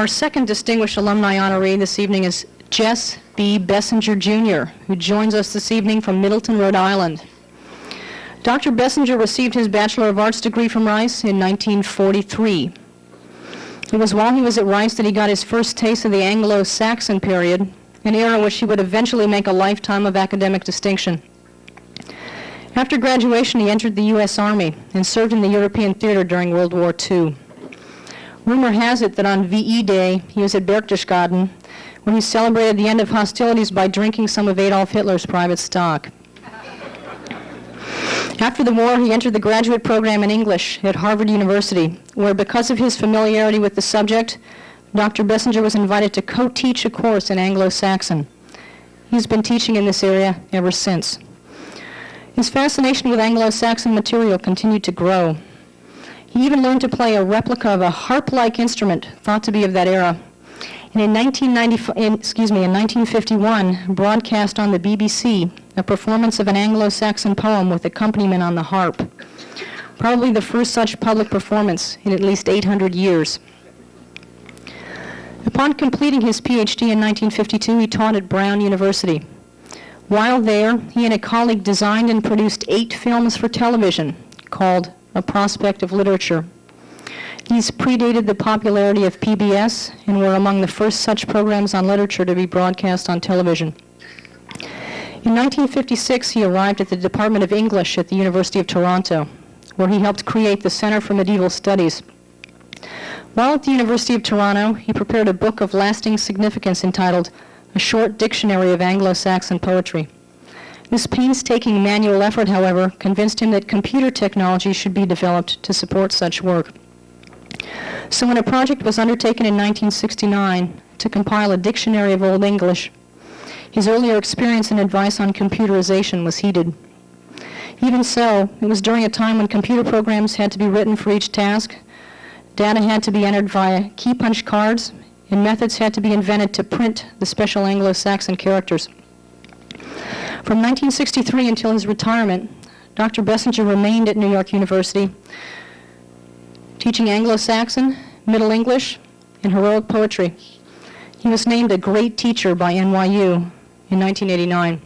Our second distinguished alumni honoree this evening is Jess B. Bessinger, Jr., who joins us this evening from Middleton, Rhode Island. Dr. Bessinger received his Bachelor of Arts degree from Rice in 1943. It was while he was at Rice that he got his first taste of the Anglo-Saxon period, an era which he would eventually make a lifetime of academic distinction. After graduation, he entered the U.S. Army and served in the European theater during World War II. Rumor has it that on VE Day, he was at Berchtesgaden, when he celebrated the end of hostilities by drinking some of Adolf Hitler's private stock. After the war, he entered the graduate program in English at Harvard University, where because of his familiarity with the subject, Dr. Bessinger was invited to co-teach a course in Anglo-Saxon. He's been teaching in this area ever since. His fascination with Anglo-Saxon material continued to grow. He even learned to play a replica of a harp-like instrument thought to be of that era, and in 1951 broadcast on the BBC a performance of an Anglo-Saxon poem with accompaniment on the harp, probably the first such public performance in at least 800 years. Upon completing his PhD in 1952, he taught at Brown University. While there, he and a colleague designed and produced 8 films for television called A Prospect of Literature. These predated the popularity of PBS and were among the first such programs on literature to be broadcast on television. In 1956, he arrived at the Department of English at the University of Toronto, where he helped create the Center for Medieval Studies. While at the University of Toronto, he prepared a book of lasting significance entitled A Short Dictionary of Anglo-Saxon Poetry. This painstaking manual effort, however, convinced him that computer technology should be developed to support such work. So when a project was undertaken in 1969 to compile a dictionary of Old English, his earlier experience and advice on computerization was heeded. Even so, it was during a time when computer programs had to be written for each task, data had to be entered via key punch cards, and methods had to be invented to print the special Anglo-Saxon characters. From 1963 until his retirement, Dr. Bessinger remained at New York University, teaching Anglo-Saxon, Middle English, and heroic poetry. He was named a great teacher by NYU in 1989.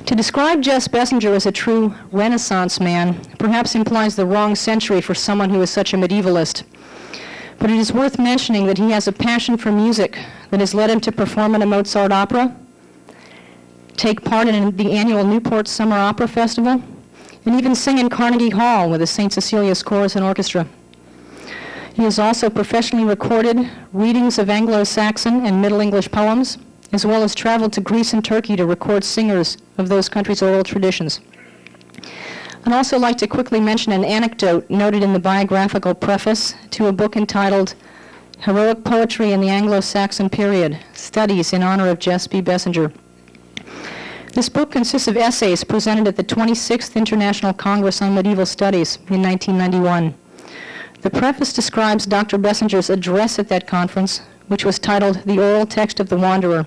To describe Jess Balsor as a true Renaissance man perhaps implies the wrong century for someone who is such a medievalist. But it is worth mentioning that he has a passion for music that has led him to perform in a Mozart opera, take part in the annual Newport Summer Opera Festival, and even sing in Carnegie Hall with the St. Cecilia's Chorus and Orchestra. He has also professionally recorded readings of Anglo-Saxon and Middle English poems, as well as traveled to Greece and Turkey to record singers of those countries' oral traditions. I'd also like to quickly mention an anecdote noted in the biographical preface to a book entitled Heroic Poetry in the Anglo-Saxon Period, Studies in Honor of Jess B. Bessinger. This book consists of essays presented at the 26th International Congress on Medieval Studies in 1991. The preface describes Dr. Bessinger's address at that conference, which was titled The Oral Text of the Wanderer.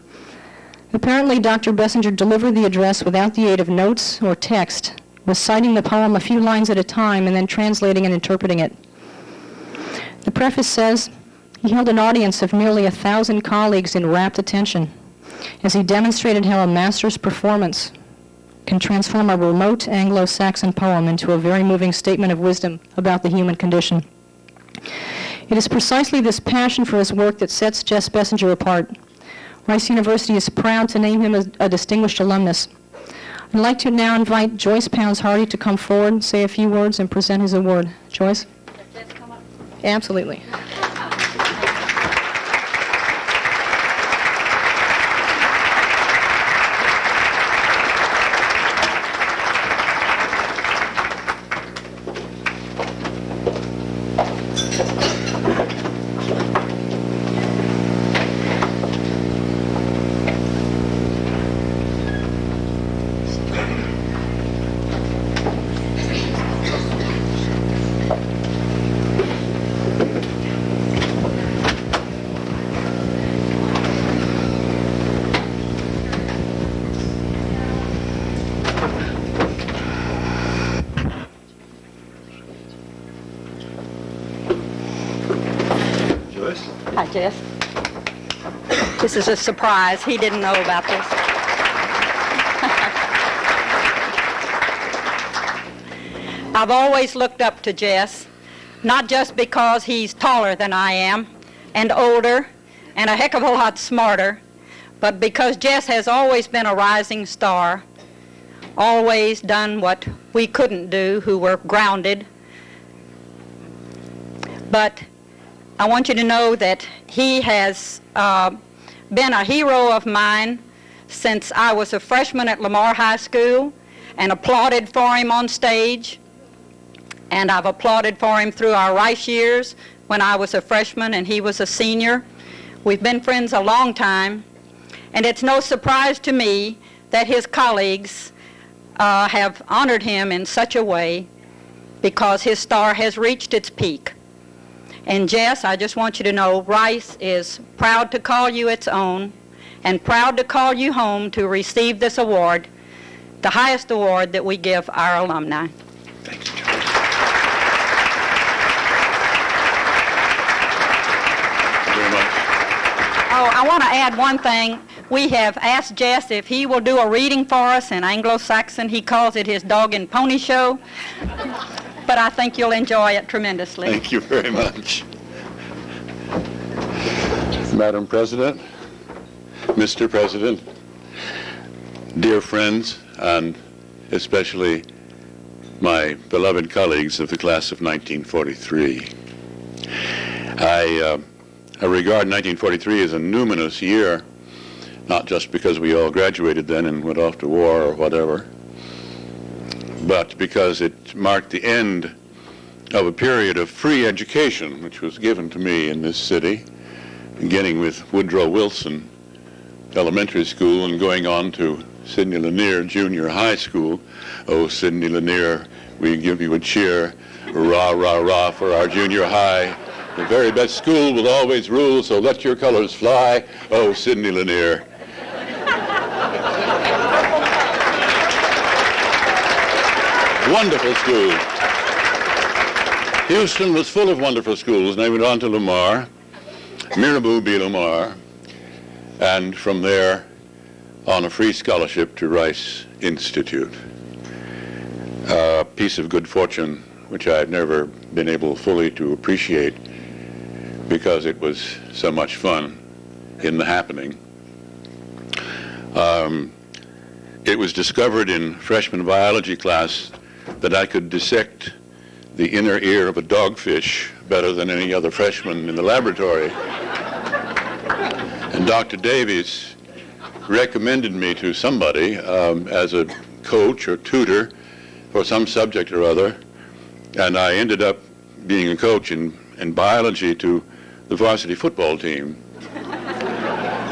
Apparently, Dr. Bessinger delivered the address without the aid of notes or text, reciting the poem a few lines at a time and then translating and interpreting it. The preface says, he held an audience of nearly 1,000 colleagues in rapt attention as he demonstrated how a master's performance can transform a remote Anglo-Saxon poem into a very moving statement of wisdom about the human condition. It is precisely this passion for his work that sets Jess Balsor apart. Rice University is proud to name him a distinguished alumnus. I'd like to now invite Joyce Pounds-Hardy to come forward, say a few words, and present his award. Joyce? Let's come up. Absolutely. Hi, Jess. This is a surprise. He didn't know about this. I've always looked up to Jess, not just because he's taller than I am and older and a heck of a lot smarter, but because Jess has always been a rising star, always done what we couldn't do, who were grounded. But I want you to know that he has been a hero of mine since I was a freshman at Lamar High School and applauded for him on stage. And I've applauded for him through our Rice years when I was a freshman and he was a senior. We've been friends a long time, and it's no surprise to me that his colleagues have honored him in such a way because his star has reached its peak. And Jess, I just want you to know Rice is proud to call you its own and proud to call you home to receive this award, the highest award that we give our alumni. Thanks, John. Oh, I want to add one thing. We have asked Jess if he will do a reading for us in Anglo-Saxon. He calls it his dog and pony show. But I think you'll enjoy it tremendously. Thank you very much. Madam President, Mr. President, dear friends, and especially my beloved colleagues of the class of 1943. I regard 1943 as a numinous year, not just because we all graduated then and went off to war or whatever, but because it marked the end of a period of free education which was given to me in this city, beginning with Woodrow Wilson Elementary School and going on to Sidney Lanier Junior High School. Oh, Sidney Lanier, we give you a cheer, rah, rah, rah, for our junior high. The very best school will always rule, so let your colors fly. Oh, Sidney Lanier. Wonderful school. Houston was full of wonderful schools, and I went on to Lamar, Mirabeau B. Lamar, and from there on a free scholarship to Rice Institute. A piece of good fortune which I had never been able fully to appreciate because it was so much fun in the happening. It was discovered in freshman biology class that I could dissect the inner ear of a dogfish better than any other freshman in the laboratory. And Dr. Davies recommended me to somebody as a coach or tutor for some subject or other, and I ended up being a coach in biology to the varsity football team.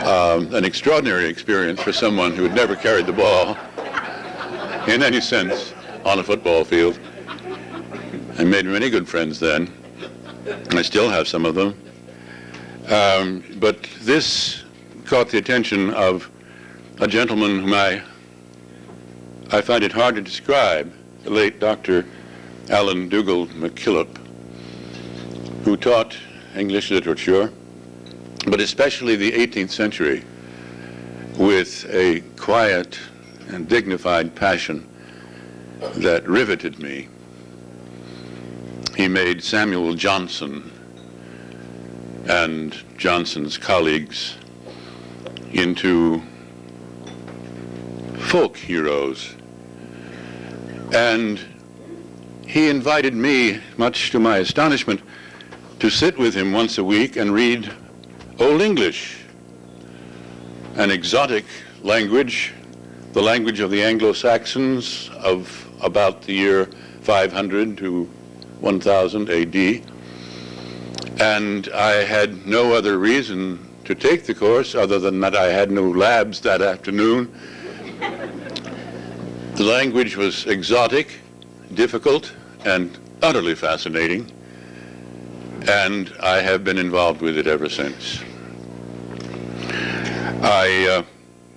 An extraordinary experience for someone who had never carried the ball in any sense on a football field. I made many good friends then. I still have some of them. But this caught the attention of a gentleman whom I find it hard to describe, the late Dr. Allen Dougal McKillop, who taught English literature, but especially the 18th century, with a quiet and dignified passion that riveted me. He made Samuel Johnson and Johnson's colleagues into folk heroes. And he invited me, much to my astonishment, to sit with him once a week and read Old English, an exotic language, the language of the Anglo-Saxons of about the year 500 to 1000 AD. And I had no other reason to take the course other than that I had no labs that afternoon. The language was exotic, difficult, and utterly fascinating, and I have been involved with it ever since. I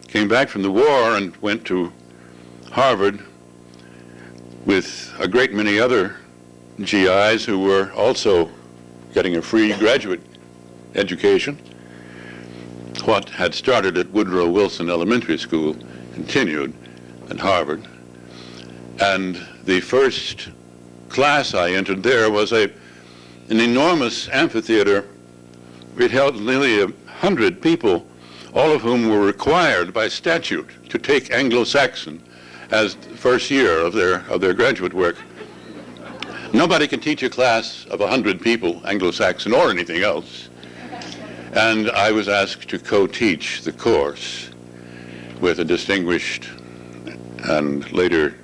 came back from the war and went to Harvard with a great many other GIs who were also getting a free graduate education. What had started at Woodrow Wilson Elementary School continued at Harvard. And the first class I entered there was an enormous amphitheater. It held nearly 100 people, all of whom were required by statute to take Anglo-Saxon as the first year of their graduate work. Nobody can teach a class of 100 people Anglo-Saxon or anything else. And I was asked to co-teach the course with a distinguished and later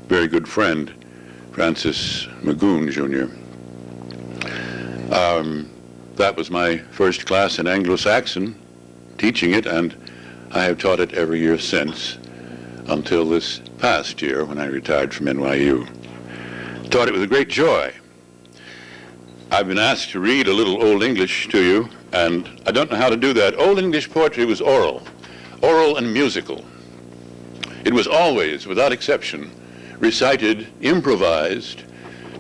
very good friend, Francis Magoon, Jr. That was my first class in Anglo-Saxon, teaching it, and I have taught it every year since, until this past year when I retired from NYU. Taught it with a great joy. I've been asked to read a little Old English to you, and I don't know how to do that. Old English poetry was oral and musical. It was always, without exception, recited, improvised,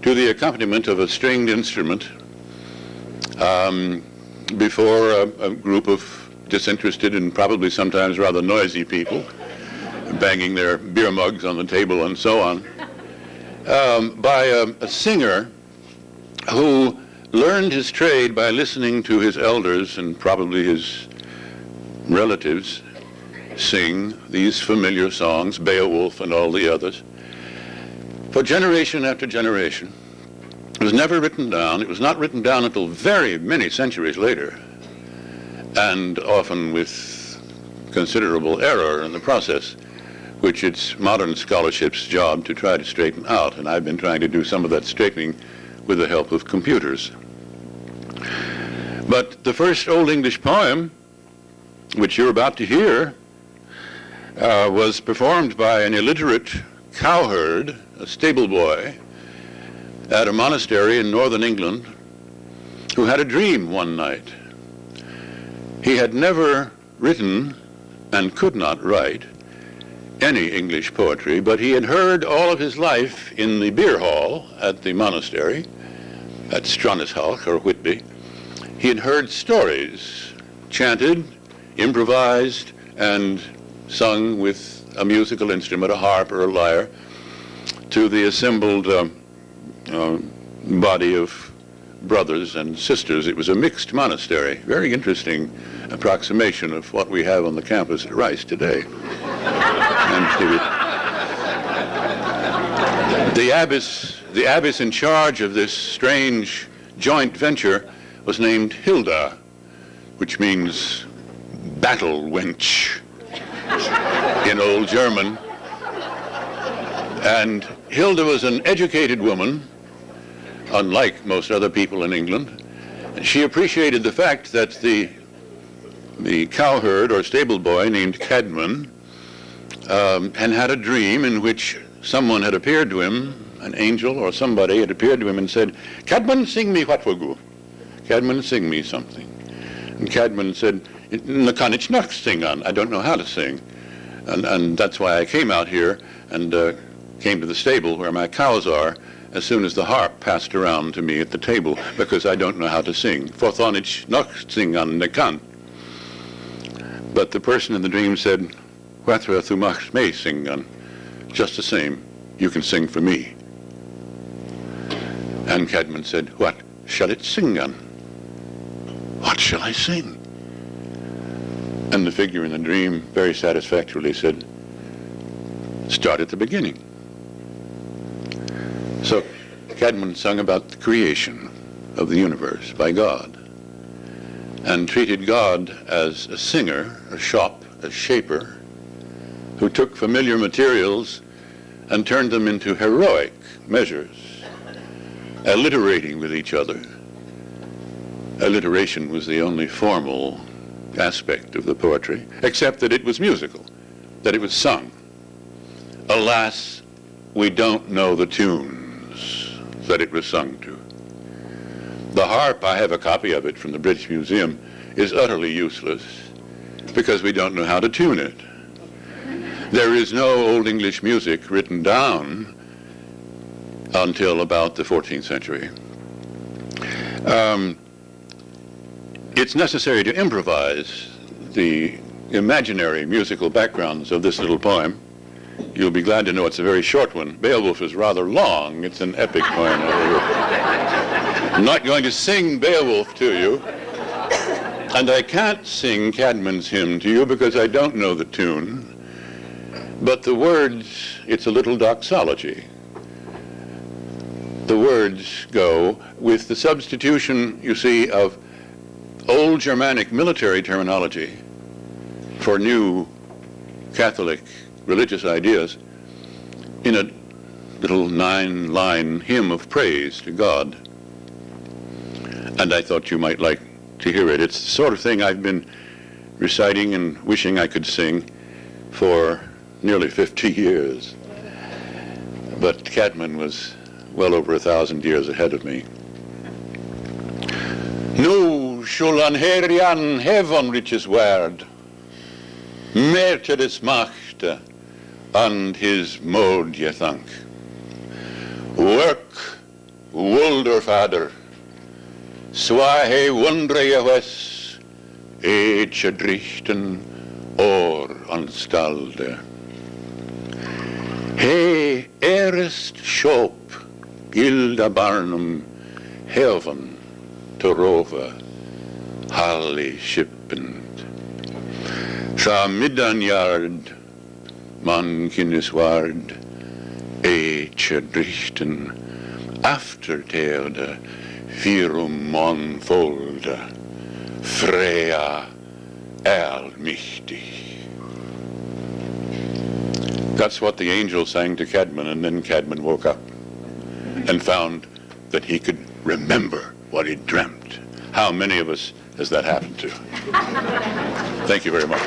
to the accompaniment of a stringed instrument before a group of disinterested and probably sometimes rather noisy people, banging their beer mugs on the table and so on, by a singer who learned his trade by listening to his elders and probably his relatives sing these familiar songs, Beowulf and all the others, for generation after generation. It was never written down. It was not written down until very many centuries later, and often with considerable error in the process, which it's modern scholarship's job to try to straighten out, and I've been trying to do some of that straightening with the help of computers. But the first Old English poem, which you're about to hear, was performed by an illiterate cowherd, a stable boy, at a monastery in northern England, who had a dream one night. He had never written and could not write any English poetry, but he had heard all of his life in the beer hall at the monastery, at Stranashalk or Whitby. He had heard stories, chanted, improvised, and sung with a musical instrument, a harp or a lyre, to the assembled body of brothers and sisters. It was a mixed monastery. Very interesting approximation of what we have on the campus at Rice today. And the abbess in charge of this strange joint venture was named Hilda, which means battle wench in Old German. And Hilda was an educated woman, unlike most other people in England. She appreciated the fact that the cowherd or stable boy named Caedmon had a dream in which someone had appeared to him, an angel or somebody had appeared to him and said, "Caedmon, sing me what for Caedmon, sing me something." And Caedmon said, "Na kann ich noch singen. I don't know how to sing." And that's why I came out here and came to the stable where my cows are as soon as the harp passed around to me at the table, because I don't know how to sing. "Forthon ich noch singen ne kann." But the person in the dream said, "Whether du machst me singen, just the same, you can sing for me." And Caedmon said, "What shall it singen? What shall I sing?" And the figure in the dream very satisfactorily said, "Start at the beginning." So Caedmon sung about the creation of the universe by God, and treated God as a singer, a shop, a shaper, who took familiar materials and turned them into heroic measures, alliterating with each other. Alliteration was the only formal aspect of the poetry, except that it was musical, that it was sung. Alas, we don't know the tunes that it was sung to. The harp, I have a copy of it from the British Museum, is utterly useless because we don't know how to tune it. There is no Old English music written down until about the 14th century. it's necessary to improvise the imaginary musical backgrounds of this little poem. You'll be glad to know it's a very short one. Beowulf is rather long. It's an epic poem. I'm not going to sing Beowulf to you, and I can't sing Caedmon's hymn to you because I don't know the tune. But the words, it's a little doxology. The words go with the substitution, you see, of old Germanic military terminology for new Catholic religious ideas in a little 9-line hymn of praise to God. And I thought you might like to hear it. It's the sort of thing I've been reciting and wishing I could sing for nearly 50 years. But Caedmon was well over 1,000 years ahead of me. Nu shall an herian heaven riches word, mer till dess makt and his mod ye thank. Work, wonder fader, swa he wondre je wes, each drichten or anstalde. He erst shop Gilda Barnum heaven to rove Hallie shippend. Sa middanjard man kinnesward eche drichten afterterde virum monfolde Freya almichtig. That's what the angel sang to Caedmon, and then Caedmon woke up and found that he could remember what he dreamt. How many of us has that happened to? Thank you very much.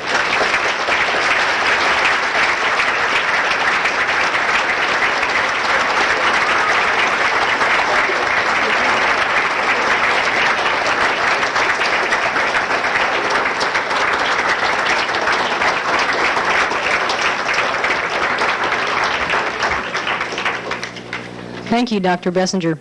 Thank you, Dr. Bessinger.